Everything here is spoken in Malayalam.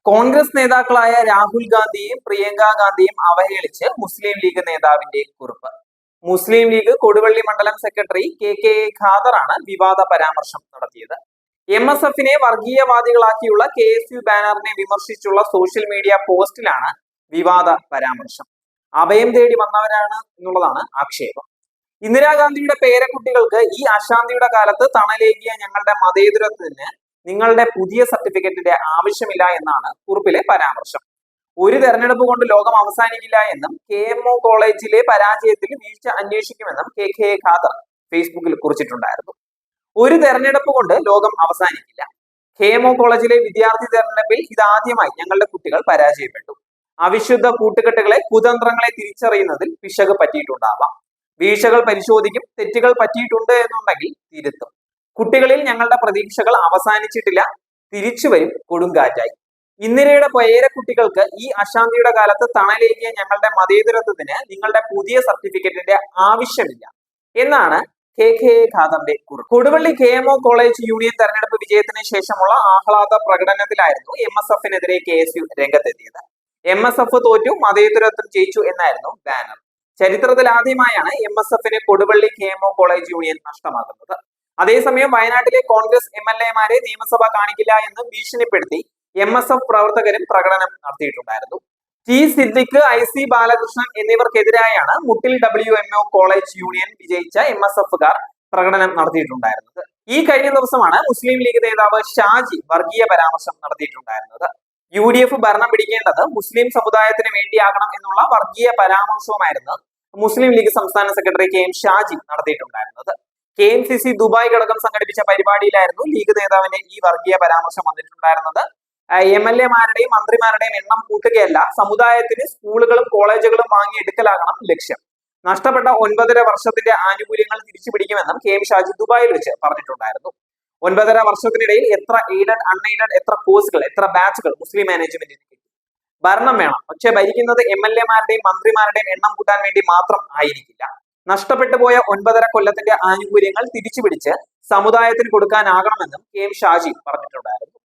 കോൺഗ്രസ് നേതാക്കളായ രാഹുൽ ഗാന്ധിയും പ്രിയങ്ക ഗാന്ധിയും അവഹേളിച്ച് മുസ്ലിം ലീഗ് നേതാവിന്റെ കുറിപ്പ്. മുസ്ലിം ലീഗ് കൊടുവള്ളി മണ്ഡലം സെക്രട്ടറി കെ ഖാദറാണ് വിവാദ പരാമർശം നടത്തിയത്. MSFനെ വർഗീയവാദികളാക്കിയുള്ള KSU ബാനറിനെ വിമർശിച്ചുള്ള സോഷ്യൽ മീഡിയ പോസ്റ്റിലാണ് വിവാദ പരാമർശം. അഭയം തേടി വന്നവരാണ് എന്നുള്ളതാണ് ആക്ഷേപം. ഇന്ദിരാഗാന്ധിയുടെ പേരക്കുട്ടികൾക്ക് ഈ അശാന്തിയുടെ കാലത്ത് തണലേകിയ ഞങ്ങളുടെ മതേതരത്വത്തിന് നിങ്ങളുടെ പുതിയ സർട്ടിഫിക്കറ്റിന്റെ ആവശ്യമില്ല എന്നാണ് കുറിപ്പിലെ പരാമർശം. ഒരു തെരഞ്ഞെടുപ്പ് കൊണ്ട് ലോകം അവസാനിക്കില്ല എന്നും KMO കോളേജിലെ പരാജയത്തിൽ വീഴ്ച അന്വേഷിക്കുമെന്നും കെ ഖാദർ ഫേസ്ബുക്കിൽ കുറിച്ചിട്ടുണ്ടായിരുന്നു. ഒരു തെരഞ്ഞെടുപ്പ് കൊണ്ട് ലോകം അവസാനിക്കില്ല. KMO കോളേജിലെ വിദ്യാർത്ഥി തെരഞ്ഞെടുപ്പിൽ ഇതാദ്യമായി ഞങ്ങളുടെ കുട്ടികൾ പരാജയപ്പെട്ടു. അവിശുദ്ധ കൂട്ടുകെട്ടുകളെ, കുതന്ത്രങ്ങളെ തിരിച്ചറിയുന്നതിൽ പിശക് പറ്റിയിട്ടുണ്ടാവാം. വീഴ്ചകൾ പരിശോധിക്കും. തെറ്റുകൾ പറ്റിയിട്ടുണ്ട് എന്നുണ്ടെങ്കിൽ തിരുത്തും. കുട്ടികളിൽ ഞങ്ങളുടെ പ്രതീക്ഷകൾ അവസാനിച്ചിട്ടില്ല. തിരിച്ചുവരും കൊടുങ്കാറ്റായി. ഇന്ദിരയുടെ പേരക്കുട്ടികൾക്ക് ഈ അശാന്തിയുടെ കാലത്ത് തണലേകിയ ഞങ്ങളുടെ മതേതരത്വത്തിന് നിങ്ങളുടെ പുതിയ സർട്ടിഫിക്കറ്റിന്റെ ആവശ്യമില്ല എന്നാണ് കെ ഖാദറിന്റെ കുറിപ്പ്. കൊടുവള്ളി KMO കോളേജ് യൂണിയൻ തെരഞ്ഞെടുപ്പ് വിജയത്തിന് ശേഷമുള്ള ആഹ്ലാദ പ്രകടനത്തിലായിരുന്നു MSFനെതിരെ KSU രംഗത്തെത്തിയത്. MSF തോറ്റു, മതേതരത്വം ജയിച്ചു എന്നായിരുന്നു ബാനർ. ചരിത്രത്തിൽ ആദ്യമായാണ് MSFന് കൊടുവള്ളി KMO കോളേജ് യൂണിയൻ നഷ്ടമാകുന്നത്. അതേസമയം വയനാട്ടിലെ കോൺഗ്രസ് MLA-മാരെ നിയമസഭ കാണിക്കില്ല എന്ന് ഭീഷണിപ്പെടുത്തി MSF പ്രവർത്തകരും പ്രകടനം നടത്തിയിട്ടുണ്ടായിരുന്നു. T സിദ്ദിഖ്, IC ബാലകൃഷ്ണൻ എന്നിവർക്കെതിരായാണ് മുട്ടിൽ WMO കോളേജ് യൂണിയൻ വിജയിച്ച MSFകാർ പ്രകടനം നടത്തിയിട്ടുണ്ടായിരുന്നത്. ഈ കഴിഞ്ഞ ദിവസമാണ് മുസ്ലിം ലീഗ് നേതാവ് ഷാജി വർഗീയ പരാമർശം നടത്തിയിട്ടുണ്ടായിരുന്നത്. UDF ഭരണം പിടിക്കേണ്ടത് മുസ്ലിം സമുദായത്തിന് വേണ്ടിയാകണം എന്നുള്ള വർഗീയ പരാമർശവുമായിരുന്നു മുസ്ലിം ലീഗ് സംസ്ഥാന സെക്രട്ടറി KM ഷാജി നടത്തിയിട്ടുണ്ടായിരുന്നത്. KMCC ദുബായ് ഘടകം സംഘടിപ്പിച്ച പരിപാടിയിലായിരുന്നു ലീഗ് നേതാവിന്റെ ഈ വർഗീയ പരാമർശം വന്നിട്ടുണ്ടായിരുന്നത്. MLA-മാരുടെയും മന്ത്രിമാരുടെയും എണ്ണം കൂട്ടുകയല്ല, സമുദായത്തിന് സ്കൂളുകളും കോളേജുകളും വാങ്ങിയെടുക്കലാകണം ലക്ഷ്യം. നഷ്ടപ്പെട്ട 9.5 വർഷത്തിന്റെ ആനുകൂല്യങ്ങൾ തിരിച്ചു പിടിക്കുമെന്നും KM ഷാജി ദുബായിൽ വെച്ച് പറഞ്ഞിട്ടുണ്ടായിരുന്നു. 9.5 വർഷത്തിനിടയിൽ എത്ര എയ്ഡഡ്, അൺഎയ്ഡഡ്, എത്ര കോഴ്സുകൾ, എത്ര ബാച്ചുകൾ മുസ്ലിം മാനേജ്മെന്റിന് കിട്ടി. ഭരണം വേണം, പക്ഷെ ഭരിക്കുന്നത് MLA-മാരുടെയും മന്ത്രിമാരുടെയും എണ്ണം കൂട്ടാൻ വേണ്ടി മാത്രം ആയിരിക്കില്ല. നഷ്ടപ്പെട്ടു പോയ 9.5 കൊല്ലത്തിന്റെ ആനുകൂല്യങ്ങൾ തിരിച്ചു പിടിച്ച് സമുദായത്തിന് കൊടുക്കാനാകണമെന്നും KM ഷാജി പറഞ്ഞിട്ടുണ്ടായിരുന്നു.